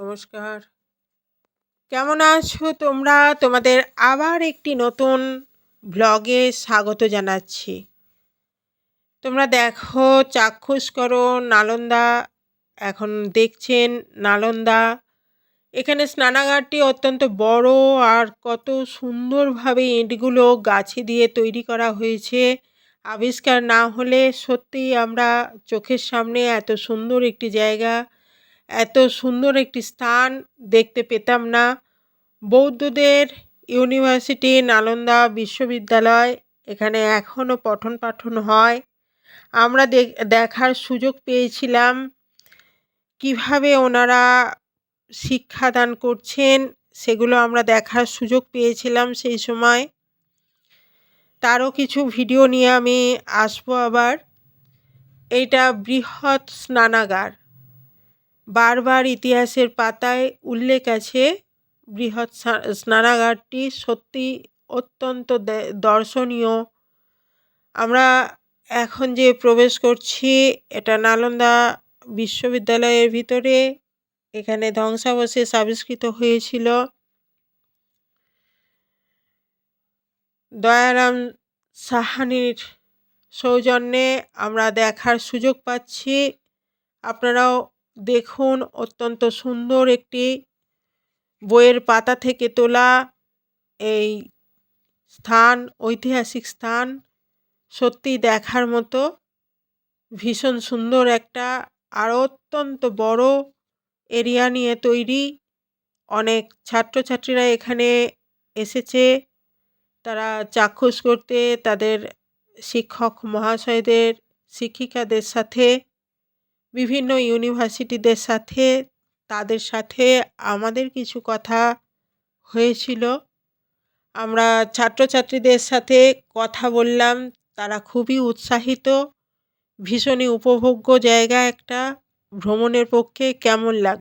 নমস্কার। কেমন আছো তোমরা? তোমাদের আবার একটি নতুন ব্লগে স্বাগত জানাচ্ছি। তোমরা দেখো, চাক্ষুষ করো নালন্দা। এখন দেখছেন নালন্দা। এখানে স্নানাগারটি অত্যন্ত বড় আর কত সুন্দরভাবে ইঁটগুলো গাছে দিয়ে তৈরি করা হয়েছে। আবিষ্কার না হলে সত্যিই আমরা চোখের সামনে এত সুন্দর একটি জায়গা, এত সুন্দর একটি স্থান দেখতে পেতাম না। বৌদ্ধদের ইউনিভার্সিটি নালন্দা বিশ্ববিদ্যালয়, এখানে এখনও পঠন পাঠন হয়। আমরা দেখার সুযোগ পেয়েছিলাম কিভাবে ওনারা শিক্ষাদান করছেন, সেগুলো আমরা দেখার সুযোগ পেয়েছিলাম সেই সময়। তারও কিছু ভিডিও নিয়ে আমি আসবো আবার। এইটা বৃহৎ স্নানাগার, বারবার ইতিহাসের পাতায় উল্লেখ আছে। বৃহৎ স্নানাগারটি সত্যি অত্যন্ত দর্শনীয়। আমরা এখন যে প্রবেশ করছি, এটা নালন্দা বিশ্ববিদ্যালয়ের ভিতরে। এখানে ধ্বংসাবশেষ আবিষ্কৃত হয়েছিল। দয়ারাম সাহানির সৌজন্যে আমরা দেখার সুযোগ পাচ্ছি। আপনারাও দেখুন, অত্যন্ত সুন্দর একটি বইয়ের পাতা থেকে তোলা এই স্থান, ঐতিহাসিক স্থান সত্যি দেখার মতো। ভীষণ সুন্দর একটা, আর অত্যন্ত বড় এরিয়া নিয়ে তৈরি। অনেক ছাত্রছাত্রীরা এখানে এসেছে, তারা চাক্ষুষ করতে তাদের শিক্ষক মহাশয়দের, শিক্ষিকাদের সাথে, বিভিন্ন ইউনিভার্সিটিদের সাথে, তাদের সাথে আমাদের কিছু কথা হয়েছিল। আমরা ছাত্রছাত্রীদের সাথে কথা বললাম, তারা খুবই উৎসাহিত। ভীষণই উপভোগ্য জায়গা একটা, ভ্রমণের পক্ষে কেমন লাগে।